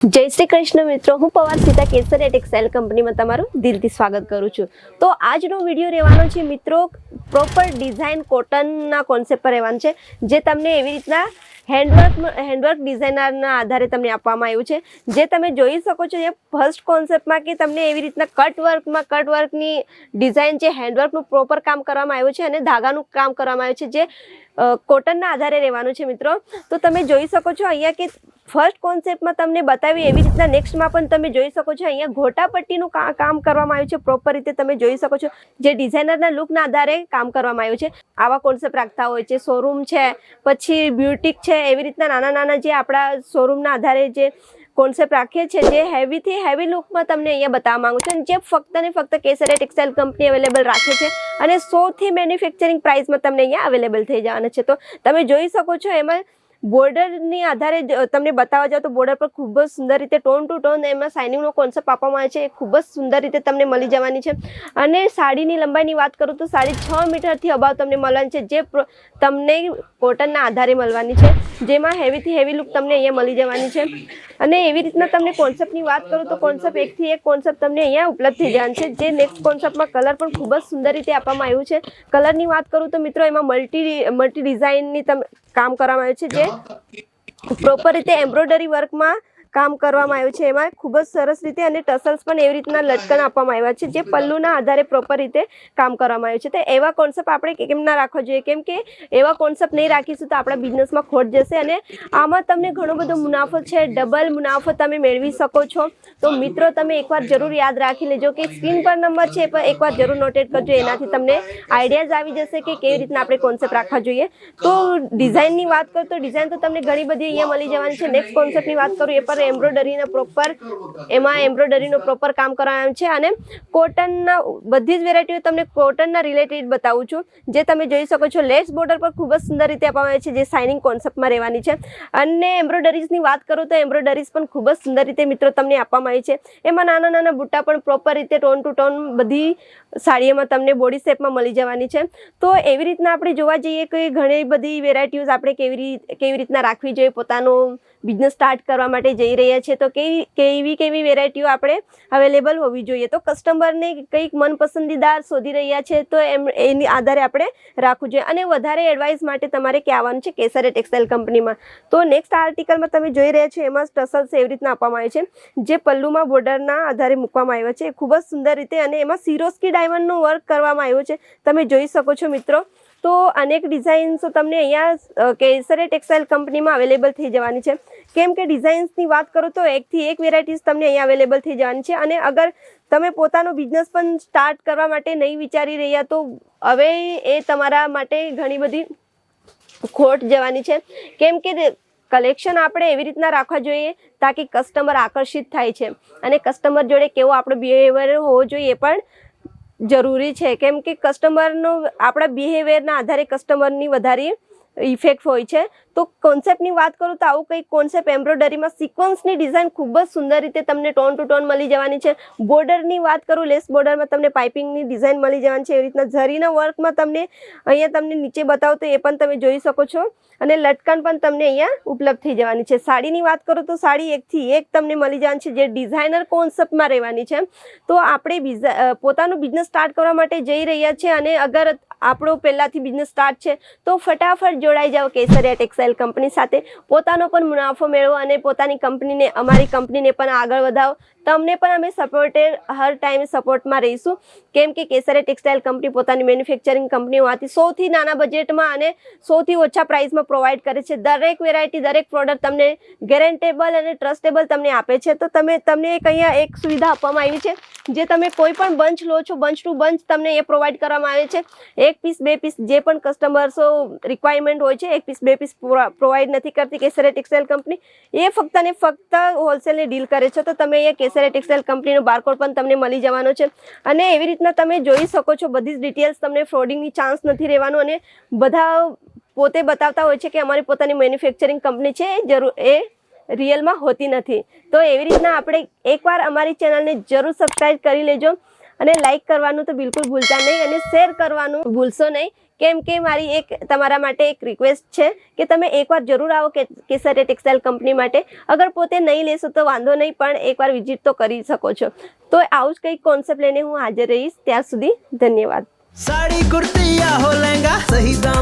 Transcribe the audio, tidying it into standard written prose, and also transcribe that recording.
જય શ્રી કૃષ્ણ મિત્રો, હું પવાર સીતા કેસરિયા ટેક્સટાઇલ કંપનીમાં તમારું દિલથી સ્વાગત કરું છું। તો આજનો વિડીયો રહેવાનો છે મિત્રો, પ્રોપર ડિઝાઇન કોટનના કોન્સેપ્ટ પર રહેવાનું છે, જે તમને એવી રીતના હેન્ડવર્ક ડિઝાઇનરના આધારે તમને આપવામાં આવ્યું છે। જે તમે જોઈ શકો છો એ ફર્સ્ટ કોન્સેપ્ટમાં કે તમને એવી રીતના કટવર્કની ડિઝાઇન છે, હેન્ડવર્કનું પ્રોપર કામ કરવામાં આવ્યું છે અને ધાગાનું કામ કરવામાં આવ્યું છે, જે કોટનના આધારે રહેવાનું છે મિત્રો। તો તમે જોઈ શકો છો અહીંયા કે ફર્સ્ટ કોન્સેપ્ટમાં તમને બતાવી એવી રીતના નેક્સ્ટમાં પણ તમે જોઈ શકો છો અહીંયા ગોટાપટ્ટીનું કામ કરવામાં આવ્યું છે પ્રોપર રીતે તમે જોઈ શકો છો, જે ડિઝાઇનરના લુકના આધારે કામ કરવામાં આવ્યું છે। આવા કોન્સેપ્ટ રાખતા હોય છે, શોરૂમ છે, પછી બ્યુટિક છે, એવી રીતના નાના જે આપણા શોરૂમના આધારે જે કોન્સેપ્ટ રાખીએ છીએ, જે હેવીથી હેવી લુકમાં તમને અહીંયા બતાવવા માંગુ છું, જે ફક્ત ને ફક્ત કેસરિયા ટેક્સટાઇલ કંપની અવેલેબલ રાખે છે અને 100થી મેન્યુફેક્ચરિંગ પ્રાઇસમાં તમને અહીંયા અવેલેબલ થઈ જવાના છે। તો તમે જોઈ શકો છો એમાં બોર્ડરની આધારે તમને બતાવવા જાવ તો બોર્ડર પર ખૂબ જ સુંદર રીતે ટોન ટુ ટોન એમાં શાઇનિંગનો કોન્સેપ્ટ આપવામાં આવે છે, એ ખૂબ જ સુંદર રીતે તમને મળી જવાની છે। અને સાડીની લંબાઈની વાત કરું તો સાડી 6 મીટરથી અબાવ તમને મળવાની છે, જે તમને કોટનના આધારે મળવાની છે, જેમાં હેવીથી હેવી લુક તમને અહીંયા મળી જવાની છે। અને એવી રીતના તમને કોન્સેપ્ટની વાત કરું તો કોન્સેપ્ટ એકથી એક કોન્સેપ્ટ તમને અહીંયા ઉપલબ્ધ થઈ જવાનું છે, જે નેક્સ્ટ કોન્સેપ્ટમાં કલર પણ ખૂબ જ સુંદર રીતે આપવામાં આવ્યું છે। કલરની વાત કરું તો મિત્રો એમાં મલ્ટી ડિઝાઇનની કામ કરવામાં આવ્યું છે, જે પ્રોપર રીતે એમ્બ્રોઇડરી વર્કમાં કામ કરવામાં આવ્યું છે, એમાં ખૂબ જ સરસ રીતે અને ટસલ્સ પણ એવી રીતના લટકન આપવામાં આવ્યા છે, જે પલ્લુના આધારે પ્રોપર રીતે કામ કરવામાં આવ્યું છે। તો એવા કોન્સેપ્ટ આપણે કેમ ના રાખવા જોઈએ, કેમ કે એવા કોન્સેપ્ટ નહીં રાખીશું તો આપણા બિઝનેસમાં ખોટ જશે અને આમાં તમને ઘણો બધો મુનાફો છે, ડબલ મુનાફો તમે મેળવી શકો છો। તો મિત્રો તમે એકવાર જરૂર યાદ રાખી લેજો કે સ્ક્રીન પર નંબર છે પણ એકવાર જરૂર નોટેટ કરજો, એનાથી તમને આઈડિયાઝ આવી જશે કે કેવી રીતના આપણે કોન્સેપ્ટ રાખવા જોઈએ। તો ડિઝાઇનની વાત કરું તો ડિઝાઇન તો તમને ઘણી બધી અહીંયા મળી જવાની છે। નેક્સ્ટ કોન્સેપ્ટની વાત કરું એ પર એમ્બ્રોઇડરીનો પ્રોપર કામ કરવામાં છે અને કોટનના બધી જ વેરાયટીઓ તમને કોટનના રિલેટેડ બતાવું છું, જે તમે જોઈ શકો છો લેસ બોર્ડર પર ખૂબ જ સુંદર રીતે આપવામાં આવે છે, જે શાઇનિંગ કોન્સેપ્ટમાં રહેવાની છે। અને એમ્બ્રોઇડરીઝની વાત કરું તો એમ્બ્રોઇડરીઝ પણ ખૂબ જ સુંદર રીતે મિત્રો તમને આપવામાં આવી છે, એમાં નાના બુટ્ટા પણ પ્રોપર રીતે ટોન ટુ ટોન બધી સાડીઓમાં તમને બોડી શેપમાં મળી જવાની છે। તો એવી રીતના આપણે જોવા જઈએ કે ઘણી બધી વેરાયટીઝ આપણે કેવી રીતના રાખવી જોઈએ, પોતાનો બિઝનેસ સ્ટાર્ટ કરવા માટે જઈ રહ્યા છે તો કેવી વેરાયટીઓ આપણે અવેલેબલ હોવી જોઈએ। તો કસ્ટમરને કંઈક મનપસંદીદાર શોધી રહ્યા છે તો એની આધારે આપણે રાખવું જોઈએ। અને વધારે એડવાઇસ માટે તમારે ક્યાં આવવાનું છે કેસરિયા ટેક્સટાઇલ કંપનીમાં। તો નેક્સ્ટ આર્ટિકલમાં તમે જોઈ રહ્યા છો એમાં ટસલ્સ એવી રીતના આપવામાં આવે છે, જે પલ્લુમાં બોર્ડરના આધારે મૂકવામાં આવ્યા છે, ખૂબ જ સુંદર રીતે અને એમાં સિરોસ્કી ડાયમંડનું વર્ક કરવામાં આવ્યું છે, તમે જોઈ શકો છો મિત્રો। તો અનેક ડિઝાઇન્સો તમને અહીંયા કેસરિયા ટેક્સટાઇલ કંપનીમાં અવેલેબલ થઈ જવાની છે, કેમ કે ડિઝાઇન્સની વાત કરું તો એકથી એક વેરાયટીઝ તમને અહીંયા અવેલેબલ થઈ જવાની છે। અને અગર તમે પોતાનો બિઝનેસ પણ સ્ટાર્ટ કરવા માટે નહીં વિચારી રહ્યા તો હવે એ તમારા માટે ઘણી બધી ખોટ જવાની છે, કેમ કે કલેક્શન આપણે એવી રીતના રાખવા જોઈએ તાકી કસ્ટમર આકર્ષિત થાય છે અને કસ્ટમર જોડે કેવો આપણો બિહેવિયર હોવો જોઈએ એ પણ જરૂરી છે, કેમ કે કસ્ટમરનો આપણા બિહેવિયરના આધારે કસ્ટમરની વધારે ઇફેક્ટ હોય છે। તો કોન્સેપ્ટની વાત કરું તો આવું કંઈક કોન્સેપ્ટ એમ્બ્રોઇડરીમાં સિક્વન્સની ડિઝાઇન ખૂબ જ સુંદર રીતે તમને ટોન ટુ ટોન મળી જવાની છે। બોર્ડરની વાત કરું લેસ બોર્ડરમાં તમને પાઇપિંગની ડિઝાઇન મળી જવાની છે, એવી રીતના ઝરીના વર્કમાં તમને નીચે બતાવો તો એ પણ તમે જોઈ શકો છો અને લટકન પણ તમને અહીંયા ઉપલબ્ધ થઈ જવાની છે। સાડીની વાત કરું તો સાડી એકથી એક તમને મળી જવાની છે, જે ડિઝાઇનર કોન્સેપ્ટમાં રહેવાની છે। તો આપણે પોતાનો બિઝનેસ સ્ટાર્ટ કરવા માટે જઈ રહ્યા છીએ અને અગર આપણો પહેલાંથી બિઝનેસ સ્ટાર્ટ છે તો ફટાફટ જોડાઈ જાઓ કેસરિયા ટેક્સટાઇલ કંપની સાથે, પોતાનો પણ મુનાફો મેળવો અને પોતાની કંપનીને અમારી કંપનીને પણ આગળ વધાવો। તમને પણ અમે સપોર્ટેડ હર ટાઈમે સપોર્ટમાં રહીશું, કેમ કે કેસરિયા ટેક્સટાઇલ કંપની પોતાની મેન્યુફેક્ચરિંગ કંપની હોવાથી સૌથી નાના બજેટમાં અને સૌથી ઓછા પ્રાઇસમાં પ્રોવાઈડ કરે છે। દરેક વેરાયટી દરેક પ્રોડક્ટ તમને ગેરંટેબલ અને ટ્રસ્ટેબલ તમને આપે છે। તો તમને અહીંયા એક સુવિધા આપવામાં આવી છે, જે તમે કોઈ પણ બંચ લો છો બંચ ટુ બંચ તમને એ પ્રોવાઈડ કરવામાં આવે છે। 1 પીસ 2 પીસ જે પણ કસ્ટમર્સો રિક્વાયરમેન્ટ હોય છે 1 પીસ 2 પીસ પ્રોવાઈડ નથી કરતી કેસરિયા ટેક્સટાઇલ કંપની, એ ફક્ત ને ફક્ત હોલસેલની ડીલ કરે છે। તો તમે અહીંયા કેસરિયા ટેક્સટાઇલ કંપનીનો બારકોડ પણ તમને મળી જવાનો છે અને એવી રીતના તમે જોઈ શકો છો બધી જ ડિટેલ્સ, તમને ફ્રોડિંગની ચાન્સ નથી રહેવાનો અને બધા પોતે બતાવતા હોય છે કે અમારી પોતાની મેન્યુફેક્ચરિંગ કંપની છે, એ રિયલમાં હોતી નથી। તો એવી રીતના આપણે એકવાર અમારી ચેનલને જરૂર સબસ્ક્રાઈબ કરી લેજો અને લાઇક કરવાનું તો બિલકુલ ભૂલતા નહીં અને શેર કરવાનું ભૂલશો નહીં, કેમ કે મારી એક તમારા માટે એક રિક્વેસ્ટ છે કે તમે એકવાર જરૂર આવો કેસરિયા ટેક્સટાઇલ કંપની માટે. અગર પોતે નહીં લેશો તો વાંધો નહીં, પણ એકવાર વિઝિટ તો કરી શકો છો. તો આવું જ કંઈક કોન્સેપ્ટ લઈને હું હાજર રહીશ. ત્યાં સુધી ધન્યવાદ. साड़ी कुर्ती या हो लहंगा, सही दाम